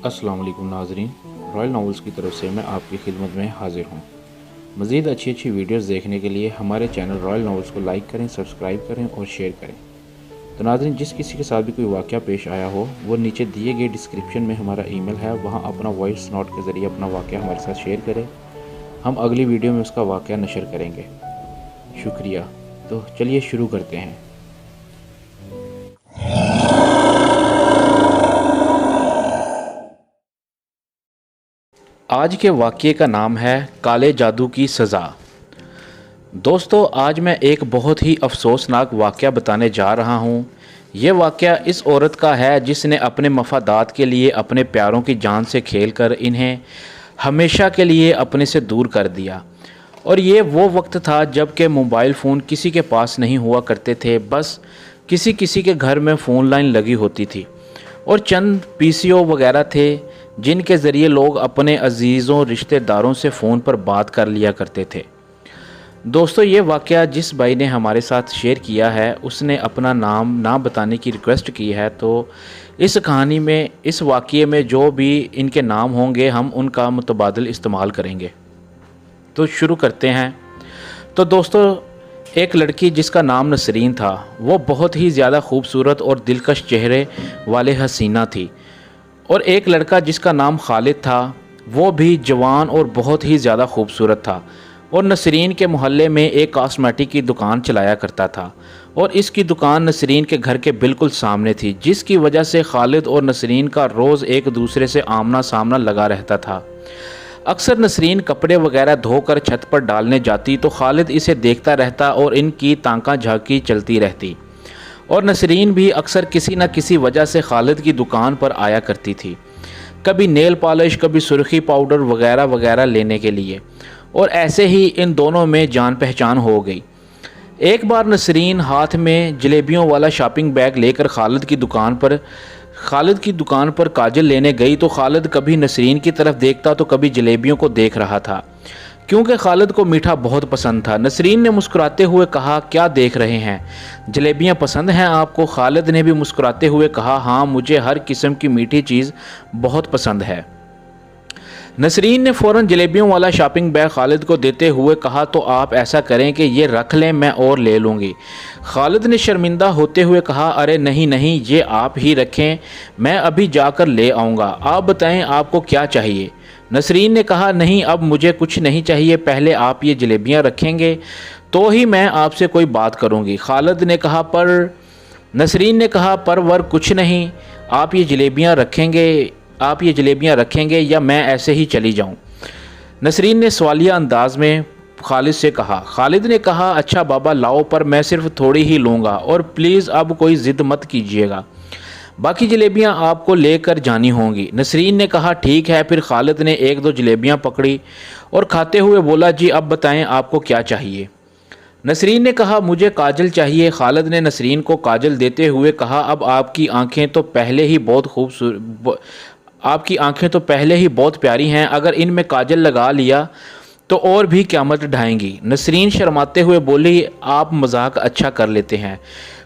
अस्सलाम वालेकुम नाज़रीन, रॉयल नॉवेल्स की तरफ से मैं आपकी खिदमत में हाज़िर हूँ। मज़ीद अच्छी वीडियोस देखने के लिए हमारे चैनल रॉयल नॉवेल्स को लाइक करें, सब्सक्राइब करें और शेयर करें। तो नाज़रीन, जिस किसी के साथ भी कोई वाक़या पेश आया हो वो नीचे दिए गए डिस्क्रिप्शन में हमारा ईमेल है, वहाँ अपना वॉइस नोट के ज़रिए अपना वाक़या हमारे साथ शेयर करें। हम अगली वीडियो में उसका वाक़या नशर करेंगे। शुक्रिया। तो चलिए शुरू करते हैं। आज के वाक़ये का नाम है काले जादू की सज़ा। दोस्तों, आज मैं एक बहुत ही अफसोसनाक वाक़या बताने जा रहा हूँ। ये वाक़या इस औरत का है जिसने अपने मफादात के लिए अपने प्यारों की जान से खेलकर इन्हें हमेशा के लिए अपने से दूर कर दिया। और ये वो वक्त था जब के मोबाइल फ़ोन किसी के पास नहीं हुआ करते थे, बस किसी किसी के घर में फ़ोन लाइन लगी होती थी और चंद पीसीओ वगैरह थे जिनके ज़रिए लोग अपने अजीज़ों रिश्तेदारों से फ़ोन पर बात कर लिया करते थे। दोस्तों, ये वाक़या जिस भाई ने हमारे साथ शेयर किया है उसने अपना नाम ना बताने की रिक्वेस्ट की है। तो इस कहानी में, इस वाक़ये में जो भी इनके नाम होंगे हम उनका मुतबादिल इस्तेमाल करेंगे। तो शुरू करते हैं। तो दोस्तों, एक लड़की जिसका नाम नसरीन था, वो बहुत ही ज़्यादा खूबसूरत और दिलकश चेहरे वाले हसीना थी। और एक लड़का जिसका नाम खालिद था, वो भी जवान और बहुत ही ज़्यादा खूबसूरत था और नसरीन के मोहल्ले में एक कॉस्मेटिक की दुकान चलाया करता था और इसकी दुकान नसरीन के घर के बिल्कुल सामने थी, जिसकी वजह से खालिद और नसरीन का रोज़ एक दूसरे से आमना सामना लगा रहता था। अक्सर नसरीन कपड़े वगैरह धोकर छत पर डालने जाती तो खालिद इसे देखता रहता और इनकी ताका झांकी चलती रहती। और नसरीन भी अक्सर किसी न किसी वजह से खालिद की दुकान पर आया करती थी, कभी नेल पॉलिश, कभी सुर्खी पाउडर वगैरह वगैरह लेने के लिए। और ऐसे ही इन दोनों में जान पहचान हो गई। एक बार नसरीन हाथ में जलेबियों वाला शॉपिंग बैग लेकर खालिद की दुकान पर काजल लेने गई तो खालिद कभी नसरीन की तरफ देखता तो कभी जलेबियों को देख रहा था, क्योंकि खालिद को मीठा बहुत पसंद था। नसरीन ने मुस्कुराते हुए कहा, क्या देख रहे हैं, जलेबियां पसंद हैं आपको? खालिद ने भी मुस्कुराते हुए कहा, हाँ, मुझे हर किस्म की मीठी चीज़ बहुत पसंद है। नसरीन ने फ़ौरन जलेबियों वाला शॉपिंग बैग खालिद को देते हुए कहा, तो आप ऐसा करें कि ये रख लें, मैं और ले लूँगी। खालिद ने शर्मिंदा होते हुए कहा, अरे नहीं नहीं, ये आप ही रखें, मैं अभी जाकर ले आऊँगा। आप बताएं आपको क्या चाहिए? नसरीन ने कहा, नहीं, अब मुझे कुछ नहीं चाहिए, पहले आप ये जलेबियाँ रखेंगे तो ही मैं आपसे कोई बात करूँगी। खालिद ने कहा, पर नसरीन ने कहा, पर वर कुछ नहीं, आप ये जलेबियाँ रखेंगे या मैं ऐसे ही चली जाऊँ? नसरीन ने सवालिया अंदाज में खालिद से कहा। खालिद ने कहा, अच्छा बाबा लाओ, पर मैं सिर्फ थोड़ी ही लूँगा और प्लीज़ अब कोई ज़िद मत कीजिएगा, बाकी जलेबियां आपको लेकर जानी होंगी। नसरीन ने कहा, ठीक है। फिर खालिद ने एक दो जलेबियां पकड़ी और खाते हुए बोला, जी अब बताएं आपको क्या चाहिए? नसरीन ने कहा, मुझे काजल चाहिए। खालिद ने नसरीन को काजल देते हुए कहा, अब आपकी आंखें तो पहले ही बहुत प्यारी हैं, अगर इनमें काजल लगा लिया तो और भी क़यामत ढाएंगी। नसरीन शर्माते हुए बोली, आप मजाक अच्छा कर लेते हैं।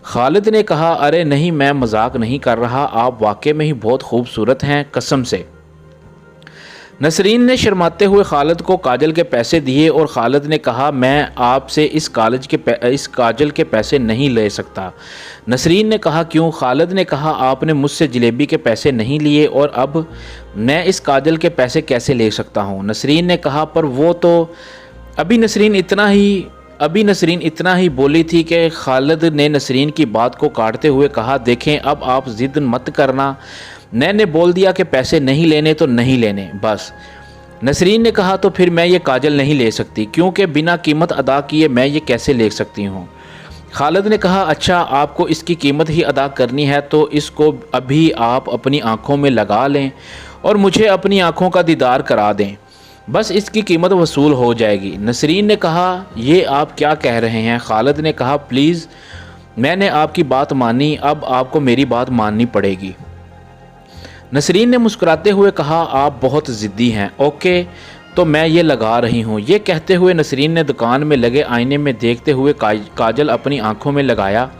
खालिद ने कहा, अरे नहीं, मैं मजाक नहीं कर रहा, आप वाकई में ही बहुत खूबसूरत हैं, कसम से। नसरीन ने शर्माते हुए खालिद को काजल के पैसे दिए और खालिद ने कहा, मैं आपसे इस काजल के पैसे नहीं ले सकता। नसरीन ने कहा, क्यों? खालिद ने कहा, आपने मुझसे जलेबी के पैसे नहीं लिए और अब मैं इस काजल के पैसे कैसे ले सकता हूँ? नसरीन ने कहा, पर वो तो अभी नसरीन इतना ही बोली थी कि खालिद ने नसरीन की बात को काटते हुए कहा, देखें, अब आप ज़िद मत करना, मैंने बोल दिया कि पैसे नहीं लेने तो नहीं लेने, बस। नसरीन ने कहा, तो फिर मैं ये काजल नहीं ले सकती, क्योंकि बिना कीमत अदा किए मैं ये कैसे ले सकती हूँ? खालिद ने कहा, अच्छा, आपको इसकी कीमत ही अदा करनी है तो इसको अभी आप अपनी आँखों में लगा लें और मुझे अपनी आँखों का दीदार करा दें, बस इसकी कीमत वसूल हो जाएगी। नसरीन ने कहा, ये आप क्या कह रहे हैं? खालिद ने कहा, प्लीज़, मैंने आपकी बात मानी, अब आपको मेरी बात माननी पड़ेगी। नसरीन ने मुस्कुराते हुए कहा, आप बहुत ज़िद्दी हैं, ओके, तो मैं ये लगा रही हूँ। ये कहते हुए नसरीन ने दुकान में लगे आईने में देखते हुए काजल अपनी आंखों में लगाया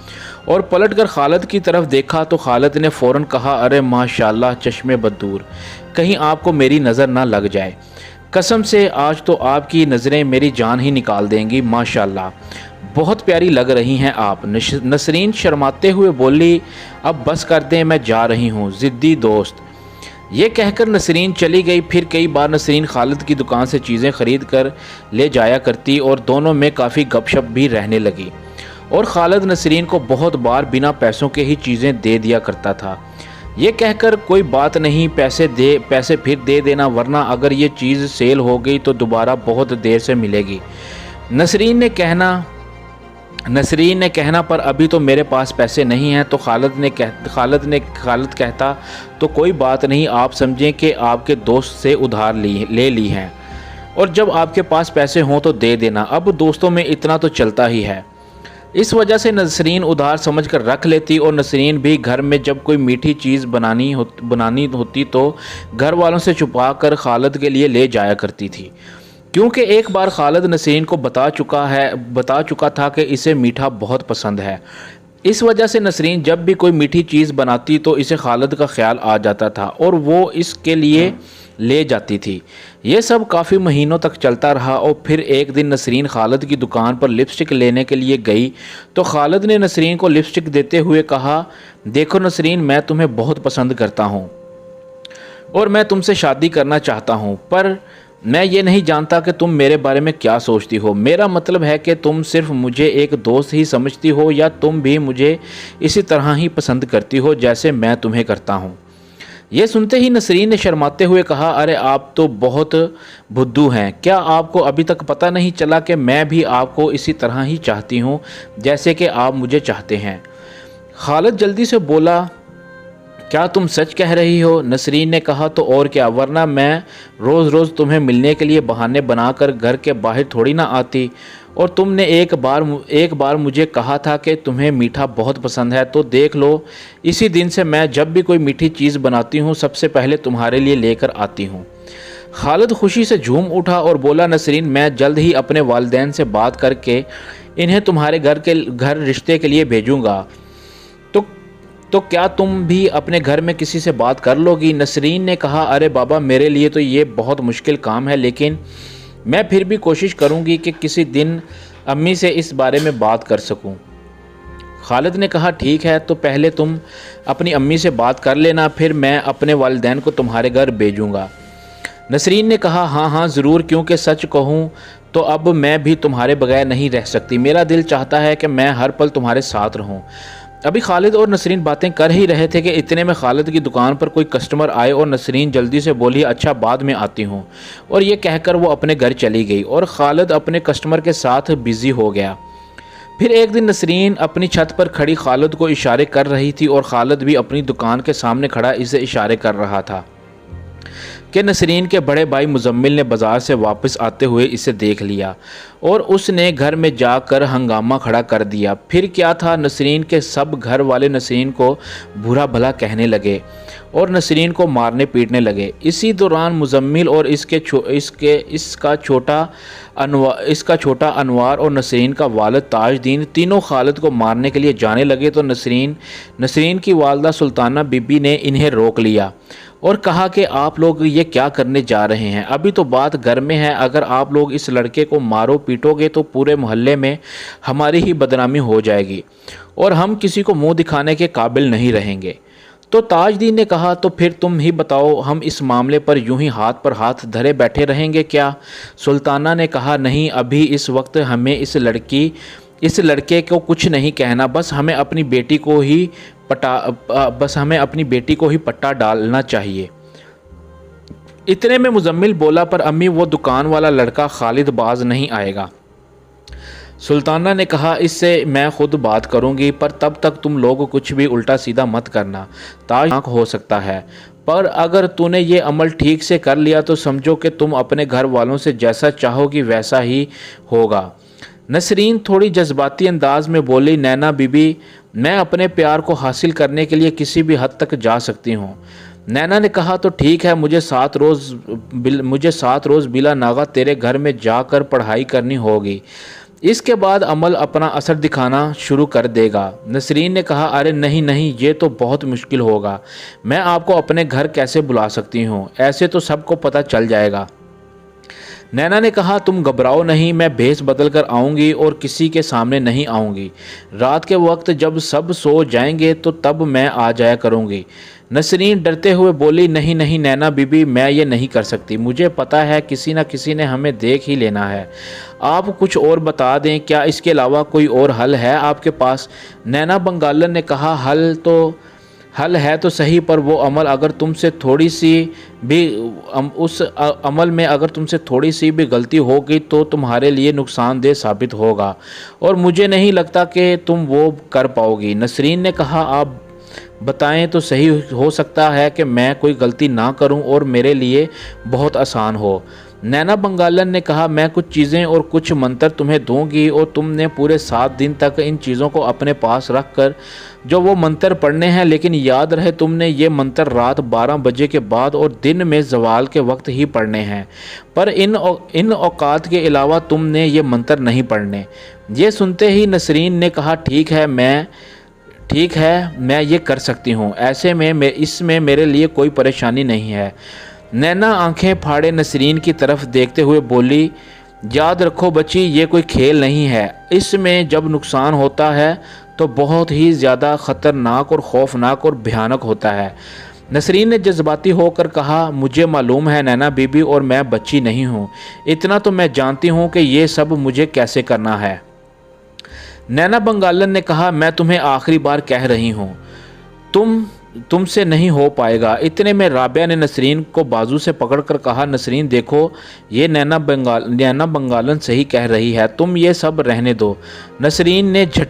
اور پلٹ کر خالد کی طرف دیکھا تو خالد نے فوراً کہا ارے ماشاءاللہ چشمے بدور، کہیں آپ کو میری نظر نہ لگ جائے، قسم سے آج تو آپ کی نظریں میری جان ہی نکال دیں گی، ماشاءاللہ بہت پیاری لگ رہی ہیں آپ۔ نسرین شرماتے ہوئے بولی اب بس کر دیں، میں جا رہی ہوں ضدی دوست۔ یہ کہہ کر نسرین چلی گئی۔ پھر کئی بار نسرین خالد کی دکان سے چیزیں خرید کر لے جایا کرتی اور دونوں میں کافی گپ شپ بھی رہنے لگی، اور خالد نسرین کو بہت بار بنا پیسوں کے ہی چیزیں دے دیا کرتا تھا، یہ کہہ کر کوئی بات نہیں، پیسے پھر دے دینا، ورنہ اگر یہ چیز سیل ہو گئی تو دوبارہ بہت دیر سے ملے گی۔ نسرین نے کہنا پر ابھی تو میرے پاس پیسے نہیں ہیں، تو خالد کہتا تو کوئی بات نہیں، آپ سمجھیں کہ آپ کے دوست سے ادھار لے لی ہیں، اور جب آپ کے پاس پیسے ہوں تو دے دینا، اب دوستوں میں اتنا تو چلتا ہی ہے۔ اس وجہ سے نسرین ادھار سمجھ کر رکھ لیتی، اور نسرین بھی گھر میں جب کوئی میٹھی چیز بنانی ہوتی تو گھر والوں سے چھپا کر خالد کے لیے لے جایا کرتی تھی، کیونکہ ایک بار خالد نسرین کو بتا چکا تھا کہ اسے میٹھا بہت پسند ہے۔ اس وجہ سے نسرین جب بھی کوئی میٹھی چیز بناتی تو اسے خالد کا خیال آ جاتا تھا اور وہ اس کے لیے لے جاتی تھی۔ یہ سب کافی مہینوں تک چلتا رہا، اور پھر ایک دن نسرین خالد کی دکان پر لپسٹک لینے کے لیے گئی تو خالد نے نسرین کو لپسٹک دیتے ہوئے کہا دیکھو نسرین، میں تمہیں بہت پسند کرتا ہوں اور میں تم سے شادی کرنا چاہتا ہوں، پر میں یہ نہیں جانتا کہ تم میرے بارے میں کیا سوچتی ہو، میرا مطلب ہے کہ تم صرف مجھے ایک دوست ہی سمجھتی ہو یا تم بھی مجھے اسی طرح ہی پسند کرتی ہو جیسے میں تمہیں کرتا ہوں۔ یہ سنتے ہی نسرین نے شرماتے ہوئے کہا ارے آپ تو بہت بدھو ہیں، کیا آپ کو ابھی تک پتہ نہیں چلا کہ میں بھی آپ کو اسی طرح ہی چاہتی ہوں جیسے کہ آپ مجھے چاہتے ہیں؟ خالد جلدی سے بولا کیا تم سچ کہہ رہی ہو؟ نسرین نے کہا تو اور کیا، ورنہ میں روز تمہیں ملنے کے لیے بہانے بنا کر گھر کے باہر تھوڑی نہ آتی، اور تم نے ایک بار مجھے کہا تھا کہ تمہیں میٹھا بہت پسند ہے، تو دیکھ لو اسی دن سے میں جب بھی کوئی میٹھی چیز بناتی ہوں سب سے پہلے تمہارے لیے لے کر آتی ہوں۔ خالد خوشی سے جھوم اٹھا اور بولا نسرین میں جلد ہی اپنے والدین سے بات کر کے انہیں تمہارے گھر رشتے کے لیے بھیجوں گا، تو کیا تم بھی اپنے گھر میں کسی سے بات کر لو گی؟ نسرین نے کہا ارے بابا میرے لیے تو یہ بہت مشکل کام ہے، لیکن میں پھر بھی کوشش کروں گی کہ کسی دن امی سے اس بارے میں بات کر سکوں۔ خالد نے کہا ٹھیک ہے، تو پہلے تم اپنی امی سے بات کر لینا، پھر میں اپنے والدین کو تمہارے گھر بھیجوں گا۔ نسرین نے کہا ہاں ضرور، کیونکہ سچ کہوں تو اب میں بھی تمہارے بغیر نہیں رہ سکتی، میرا دل چاہتا ہے کہ میں ہر پل تمہارے ساتھ رہوں۔ ابھی خالد اور نسرین باتیں کر ہی رہے تھے کہ اتنے میں خالد کی دکان پر کوئی کسٹمر آئے اور نسرین جلدی سے بولی اچھا بعد میں آتی ہوں، اور یہ کہہ کر وہ اپنے گھر چلی گئی اور خالد اپنے کسٹمر کے ساتھ بزی ہو گیا۔ پھر ایک دن نسرین اپنی چھت پر کھڑی خالد کو اشارے کر رہی تھی اور خالد بھی اپنی دکان کے سامنے کھڑا اسے اشارے کر رہا تھا کہ نسرین کے بڑے بھائی مزمل نے بازار سے واپس آتے ہوئے اسے دیکھ لیا اور اس نے گھر میں جا کر ہنگامہ کھڑا کر دیا۔ پھر کیا تھا، نسرین کے سب گھر والے نسرین کو برا بھلا کہنے لگے اور نسرین کو مارنے پیٹنے لگے۔ اسی دوران مزمل اور اس کا چھوٹا انوار اور نسرین کا والد تاج دین تینوں خالد کو مارنے کے لیے جانے لگے، تو نسرین کی والدہ سلطانہ بی بی نے انہیں روک لیا اور کہا کہ آپ لوگ یہ کیا کرنے جا رہے ہیں، ابھی تو بات گھر میں ہے، اگر آپ لوگ اس لڑکے کو مارو پیٹو گے تو پورے محلے میں ہماری ہی بدنامی ہو جائے گی اور ہم کسی کو منہ دکھانے کے قابل نہیں رہیں گے۔ تو تاج دین نے کہا تو پھر تم ہی بتاؤ، ہم اس معاملے پر یوں ہی ہاتھ پر ہاتھ دھرے بیٹھے رہیں گے کیا؟ سلطانہ نے کہا نہیں، ابھی اس وقت ہمیں اس لڑکے کو کچھ نہیں کہنا، بس ہمیں اپنی بیٹی کو ہی پٹا ڈالنا چاہیے۔ اتنے میں مزمل بولا پر امی وہ دکان والا لڑکا خالد باز نہیں آئے گا۔ سلطانہ نے کہا اس سے میں خود بات کروں گی، پر تب تک تم لوگ کچھ بھی الٹا سیدھا مت کرنا، تاج ہو سکتا ہے، پر اگر تو نے یہ عمل ٹھیک سے کر لیا تو سمجھو کہ تم اپنے گھر والوں سے جیسا چاہو گی ویسا ہی ہوگا۔ نسرین تھوڑی جذباتی انداز میں بولی نینا بی بی، میں اپنے پیار کو حاصل کرنے کے لیے کسی بھی حد تک جا سکتی ہوں۔ نینا نے کہا تو ٹھیک ہے، مجھے 7 روز بلا ناغہ تیرے گھر میں جا کر پڑھائی کرنی ہوگی، इसके बाद अमल अपना असर दिखाना शुरू कर देगा। नसरीन ने कहा, अरे नहीं नहीं, ये तो बहुत मुश्किल होगा। मैं आपको अपने घर कैसे बुला सकती हूँ, ऐसे तो सबको पता चल जाएगा। नैना ने कहा, तुम घबराओ नहीं, मैं भेस बदल कर आऊँगी और किसी के सामने नहीं आऊँगी। रात के वक्त जब सब सो जाएंगे तो तब मैं आ जाया करूँगी। नसरीन डरते हुए बोली, नहीं नहीं नैना बीबी, मैं ये नहीं कर सकती। मुझे पता है किसी न किसी ने हमें देख ही लेना है। आप कुछ और बता दें, क्या इसके अलावा कोई और हल है आपके पास? नैना बंगालन ने कहा, हल है तो सही, पर वो अमल अगर तुमसे थोड़ी सी भी उस अमल में अगर तुमसे थोड़ी सी भी गलती हो गई तो तुम्हारे लिए नुकसानदेह साबित होगा और मुझे नहीं लगता कि तुम वो कर पाओगी। नसरीन ने कहा, आप बताएं तो सही, हो सकता है कि मैं कोई गलती ना करूं और मेरे लिए बहुत आसान हो। नैना बंगालन ने कहा, मैं कुछ चीज़ें और कुछ मंत्र तुम्हें दूंगी और तुमने पूरे 7 दिन तक इन चीज़ों को अपने पास रख कर जो वो मंत्र पढ़ने हैं, लेकिन याद रहे तुमने ये मंत्र रात 12 बजे के बाद और दिन में ज़वाल के वक्त ही पढ़ने हैं, पर इन औकात के अलावा तुमने ये मंत्र नहीं पढ़ने। ये सुनते ही नसरीन ने कहा, ठीक है, मैं ये कर सकती हूँ, ऐसे में इसमें मेरे लिए कोई परेशानी नहीं है। नैना आंखें फाड़े नसरीन की तरफ देखते हुए बोली, याद रखो बच्ची, ये कोई खेल नहीं है। इसमें जब नुकसान होता है तो बहुत ही ज़्यादा ख़तरनाक और खौफनाक और भयानक होता है। नसरीन ने जज्बाती होकर कहा, मुझे मालूम है नैना बीबी, और मैं बच्ची नहीं हूँ। इतना तो मैं जानती हूँ कि ये सब मुझे कैसे करना है। नैना बंगालन ने कहा, मैं तुम्हें आखिरी बार कह रही हूँ, तुमसे नहीं हो पाएगा। इतने में राबिया ने नसरीन को बाजू से पकड़कर कहा, नसरीन देखो, ये नैना बंगालन सही कह रही है, तुम ये सब रहने दो। नसरीन ने झटके